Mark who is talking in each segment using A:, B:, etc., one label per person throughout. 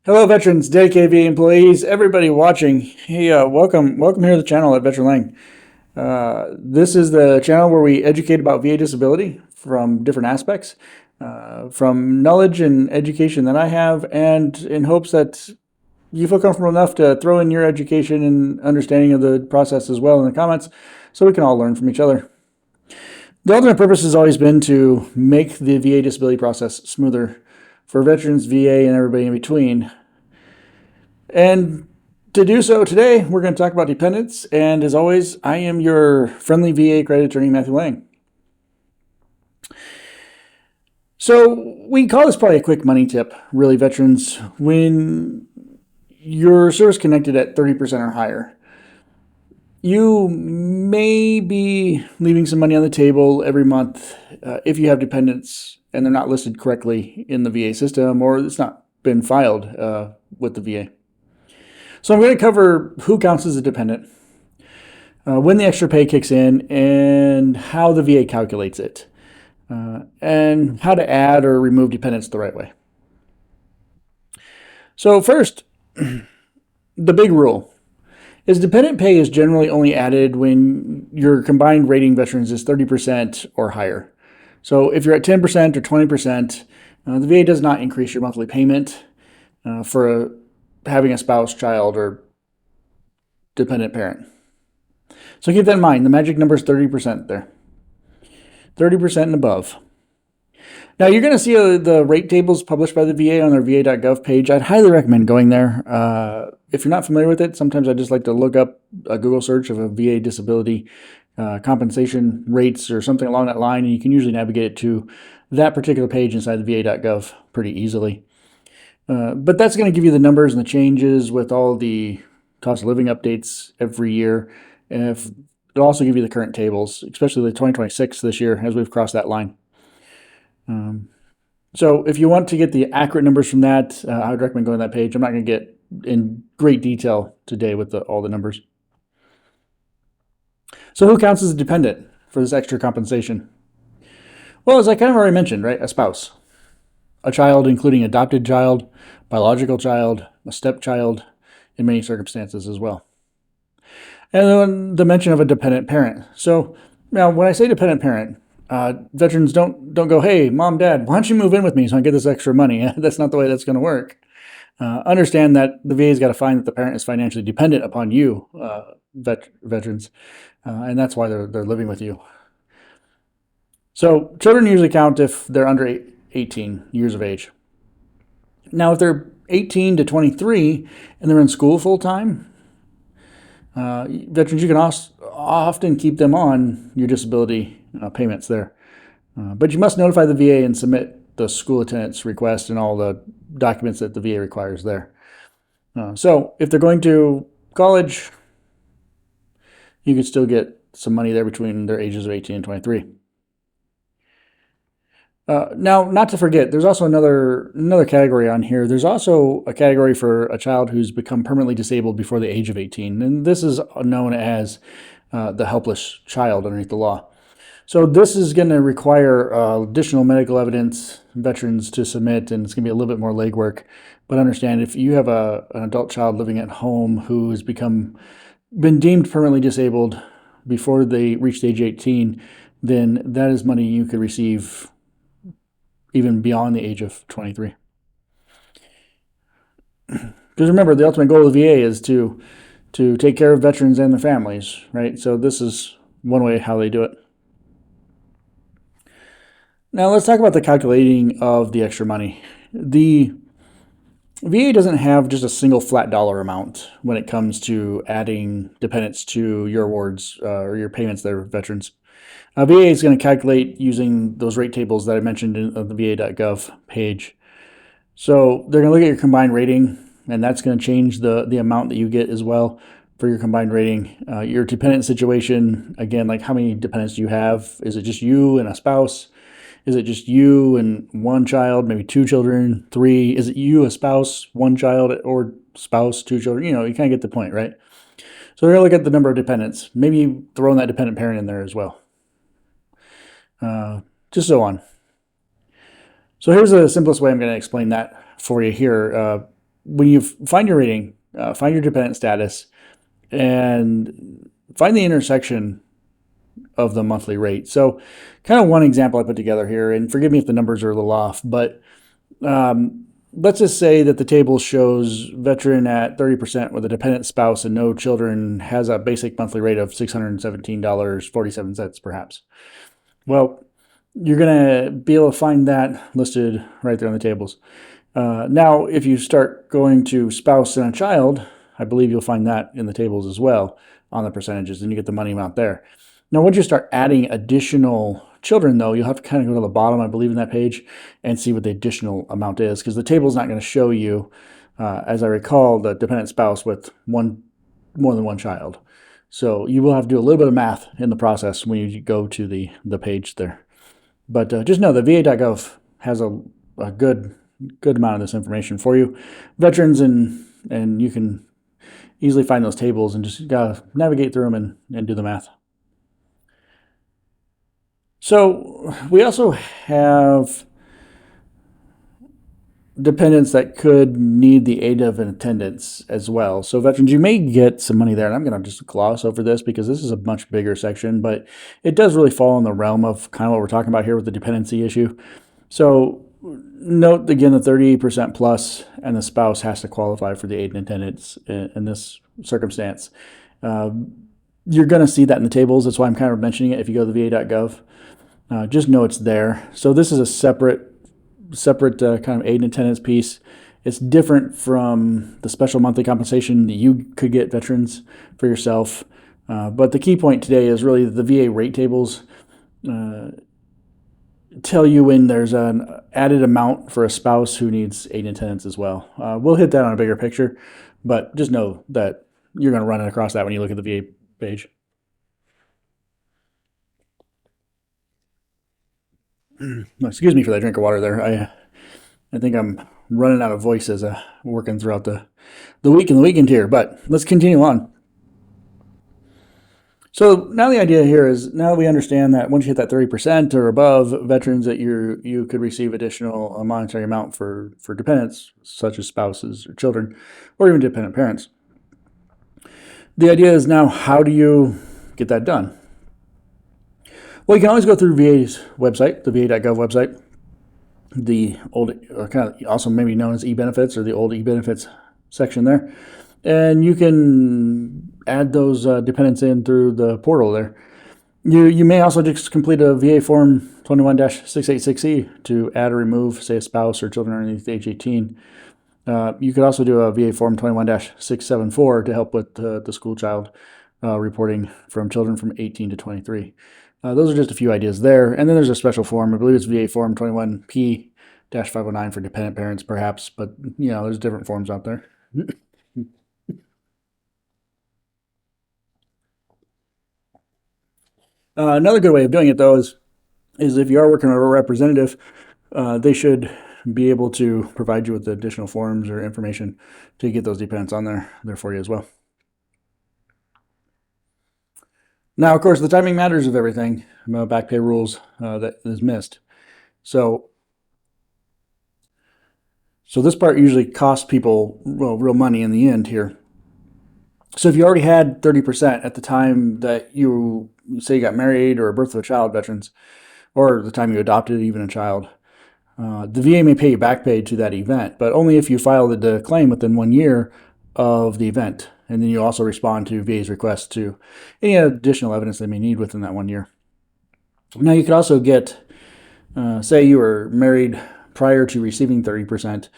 A: Hello, veterans, dedicated VA employees, everybody watching. Hey, welcome here to the channel at Veteran Lang. This is the channel where we educate about VA disability from different aspects, from knowledge and education that I have, and in hopes that you feel comfortable enough to throw in your education and understanding of the process as well in the comments, so we can all learn from each other. The ultimate purpose has always been to make the VA disability process smoother for veterans, VA, and everybody in between. And to do so today, we're going to talk about dependents. And as always, I am your friendly VA-accredited attorney, Matthew Lang. So we can call this probably a quick money tip, really, veterans. When you're service connected at 30% or higher, you may be leaving some money on the table every month if you have dependents and they're not listed correctly in the VA system, or it's not been filed with the VA. So I'm going to cover who counts as a dependent, when the extra pay kicks in, and how the VA calculates it, and how to add or remove dependents the right way. So first, the big rule is dependent pay is generally only added when your combined rating veterans is 30% or higher. So if you're at 10% or 20%, the VA does not increase your monthly payment for having a spouse, child, or dependent parent. So keep that in mind. The magic number is 30% there. 30% and above. Now you're going to see the rate tables published by the VA on their VA.gov page. I'd highly recommend going there. If you're not familiar with it, sometimes I just like to look up a Google search of a VA disability compensation rates or something along that line, and you can usually navigate it to that particular page inside the VA.gov pretty easily. But that's going to give you the numbers and the changes with all the cost of living updates every year. And it'll also give you the current tables, especially the 2026 this year as we've crossed that line. So if you want to get the accurate numbers from that, I would recommend going to that page. I'm not going to get in great detail today with all the numbers. So who counts as a dependent for this extra compensation? Well, as I kind of already mentioned, right, a spouse, a child, including adopted child, biological child, a stepchild, in many circumstances as well. And then the mention of a dependent parent. So now when I say dependent parent, veterans don't go, hey, mom, dad, why don't you move in with me so I can get this extra money? That's not the way that's going to work. Understand that the VA's got to find that the parent is financially dependent upon you, veterans, and that's why they're living with you. So children usually count if they're under 18 years of age. Now, if they're 18 to 23 and they're in school full time, veterans, you can often keep them on your disability payments there. But you must notify the VA and submit the school attendance request and all the documents that the VA requires there. So if they're going to college, you could still get some money there between their ages of 18 and 23. Now, not to forget, there's also another category on here. There's also a category for a child who's become permanently disabled before the age of 18, and this is known as the helpless child underneath the law. So this is going to require additional medical evidence, veterans to submit, and it's going to be a little bit more legwork. But understand, if you have an adult child living at home who has been deemed permanently disabled before they reach the age of 18, then that is money you could receive even beyond the age of 23. Because remember, the ultimate goal of the VA is to take care of veterans and their families, right? So this is one way how they do it. Now let's talk about the calculating of the extra money. The VA doesn't have just a single flat dollar amount when it comes to adding dependents to your awards or your payments there, veterans. VA is going to calculate using those rate tables that I mentioned in the VA.gov page. So they're going to look at your combined rating, and that's going to change the amount that you get as well for your combined rating. Your dependent situation, again, like how many dependents do you have? Is it just you and a spouse? Is it just you and one child, maybe two children, three? Is it you, a spouse, one child, or spouse, two children? You kind of get the point, right? So they're going to look at the number of dependents. Maybe throw in that dependent parent in there as well. Just so here's the simplest way I'm going to explain that for you here. when you find your rating, find your dependent status, and find the intersection of the monthly rate. So, kind of one example I put together here, and forgive me if the numbers are a little off, but let's just say that the table shows veteran at 30% with a dependent spouse and no children has a basic monthly rate of $617.47, perhaps. Well, you're going to be able to find that listed right there on the tables. Now, if you start going to spouse and a child, I believe you'll find that in the tables as well on the percentages, and you get the money amount there. Now, once you start adding additional children, though, you'll have to kind of go to the bottom, I believe, in that page and see what the additional amount is, because the table is not going to show you, as I recall, the dependent spouse with more than one child. So you will have to do a little bit of math in the process when you go to the page there. But just know that VA.gov has a good amount of this information for you, veterans, and you can easily find those tables and just gotta navigate through them and do the math. So we also have dependents that could need the aid of an attendance as well. So veterans, you may get some money there, and I'm going to just gloss over this because this is a much bigger section, but it does really fall in the realm of kind of what we're talking about here with the dependency issue. So note again the 30% plus, and the spouse has to qualify for the aid and attendance in this circumstance. You're going to see that in the tables. That's why I'm kind of mentioning it. If you go to the VA.gov, just know it's there. So this is a separate kind of aid and attendance piece. It's different from the special monthly compensation that you could get, veterans, for yourself. But the key point today is really the VA rate tables tell you when there's an added amount for a spouse who needs aid and attendance as well. We'll hit that on a bigger picture, but just know that you're going to run across that when you look at the VA page. Excuse me for that drink of water there. I think I'm running out of voice as working throughout the week and the weekend here, but let's continue on. So now the idea here is, now that we understand that once you hit that 30% or above, veterans, that you could receive additional monetary amount for dependents, such as spouses or children, or even dependent parents. The idea is now, how do you get that done? Well, you can always go through VA's website, the VA.gov website, the old, or kind of also maybe known as e-benefits, or the old e-benefits section there. And you can add those dependents in through the portal there. You may also just complete a VA Form 21-686E to add or remove, say, a spouse or children underneath age 18. You could also do a VA Form 21-674 to help with the school child reporting from children from 18 to 23. Those are just a few ideas there. And then there's a special form. I believe it's VA Form 21P-509 for dependent parents, perhaps. But, there's different forms out there. Another good way of doing it, though, is if you are working with a representative, they should be able to provide you with additional forms or information to get those dependents on there for you as well. Now, of course, the timing matters of everything. Back pay rules that is missed. So this part usually costs people real money in the end here. So if you already had 30% at the time that you say you got married, or a birth of a child, veterans, or the time you adopted even a child, the VA may pay you back pay to that event, but only if you file the claim within 1 year of the event. And then you also respond to VA's request to any additional evidence they may need within that 1 year. Now, you could also get, say you were married prior to receiving 30%,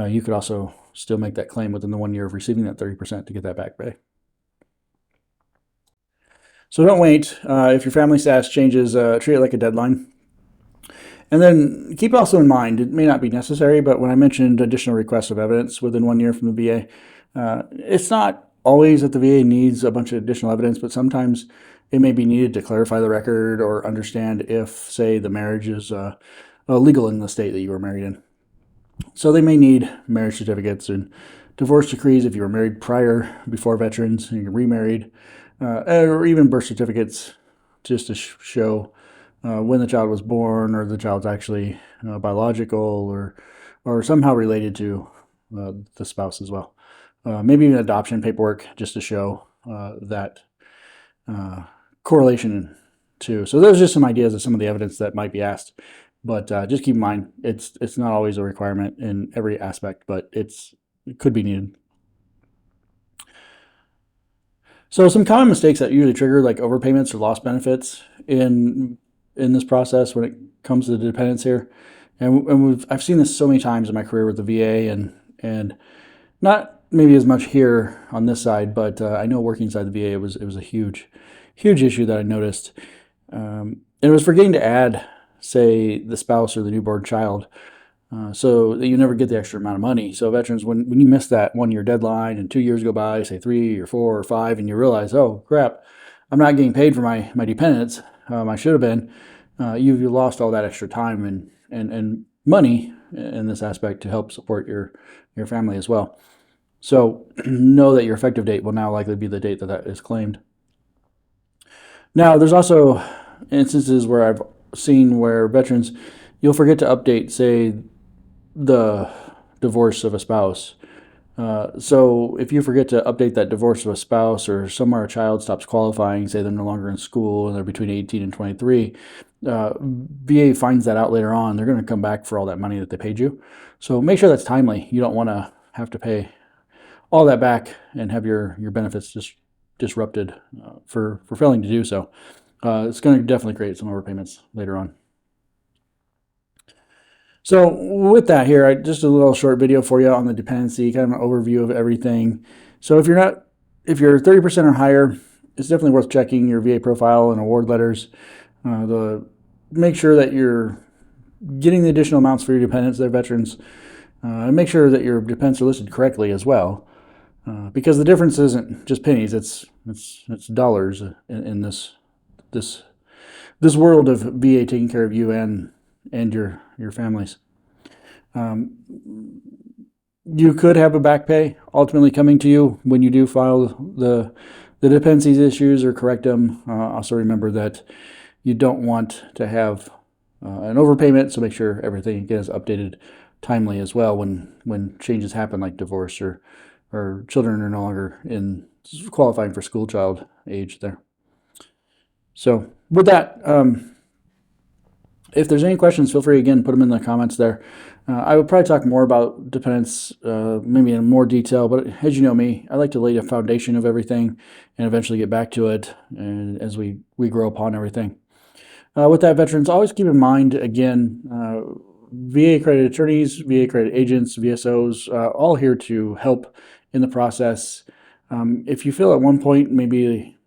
A: you could also still make that claim within the 1 year of receiving that 30% to get that back pay. So don't wait. If your family status changes, treat it like a deadline. And then keep also in mind, it may not be necessary, but when I mentioned additional requests of evidence within 1 year from the VA, it's not always that the VA needs a bunch of additional evidence, but sometimes it may be needed to clarify the record or understand if, say, the marriage is legal in the state that you were married in. So they may need marriage certificates and divorce decrees if you were married before veterans and you're remarried, or even birth certificates just to show when the child was born, or the child's actually biological or somehow related to the spouse as well. Maybe even adoption paperwork just to show that correlation too. So those are just some ideas of some of the evidence that might be asked. But just keep in mind, it's not always a requirement in every aspect, but it could be needed. So some common mistakes that usually trigger like overpayments or lost benefits in this process when it comes to the dependents here, and I've seen this so many times in my career with the VA, and not maybe as much here on this side, but I know working inside the VA, it was a huge issue that I noticed. And it was forgetting to add, say, the spouse or the newborn child, so that you never get the extra amount of money. So veterans, when you miss that 1 year deadline and 2 years go by, say 3 or 4 or 5, and you realize, oh crap, I'm not getting paid for my dependents, I should have been, you lost all that extra time and money in this aspect to help support your family as well. So know that your effective date will now likely be the date that is claimed. Now, there's also instances where I've seen where veterans, you'll forget to update, say, the divorce of a spouse. So if you forget to update that divorce of a spouse, or somewhere a child stops qualifying, say they're no longer in school and they're between 18 and 23, VA finds that out later on. They're going to come back for all that money that they paid you. So make sure that's timely. You don't want to have to pay all that back and have your benefits just disrupted for failing to do so. It's going to definitely create some overpayments later on. So with that here, just a little short video for you on the dependency, kind of an overview of everything. So if you're 30% or higher, it's definitely worth checking your VA profile and award letters. Make sure that you're getting the additional amounts for your dependents, their veterans, and make sure that your dependents are listed correctly as well, because the difference isn't just pennies; it's dollars in this world of VA taking care of you and your families. You could have a back pay ultimately coming to you when you do file the dependencies issues or correct them. Also remember that you don't want to have an overpayment, so make sure everything again is updated timely as well when changes happen, like divorce or children are no longer in qualifying for school child age there. So with that, if there's any questions, feel free, again, put them in the comments there. I would probably talk more about dependents, maybe in more detail, but as you know me, I like to lay a foundation of everything and eventually get back to it and as we grow upon everything. With that, veterans, always keep in mind, again, VA-accredited attorneys, VA-accredited agents, VSOs, all here to help in the process. If you feel at one point maybe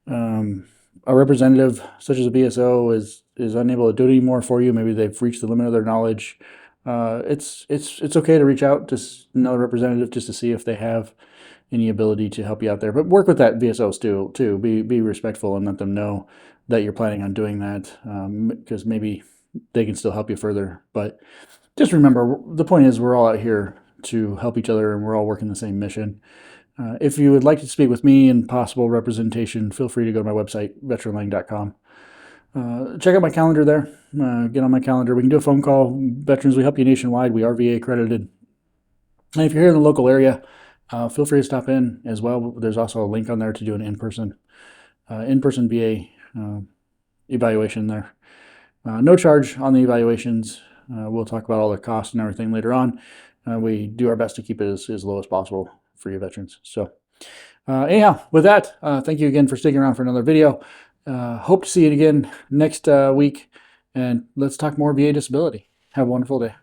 A: a representative such as a VSO is unable to do it anymore for you, maybe they've reached the limit of their knowledge, it's okay to reach out to another representative just to see if they have any ability to help you out there. But work with that VSO too. Be respectful and let them know that you're planning on doing that, because maybe they can still help you further. But just remember, the point is we're all out here to help each other and we're all working the same mission. If you would like to speak with me and possible representation, feel free to go to my website, veteranlang.com. Check out my calendar there. Get on my calendar. We can do a phone call. Veterans, we help you nationwide. We are VA accredited. And if you're here in the local area, feel free to stop in as well. There's also a link on there to do an in-person VA evaluation there. No charge on the evaluations. We'll talk about all the costs and everything later on. We do our best to keep it as low as possible for you veterans. So anyhow, with that, thank you again for sticking around for another video. Hope to see you again next week, and let's talk more VA disability. Have a wonderful day.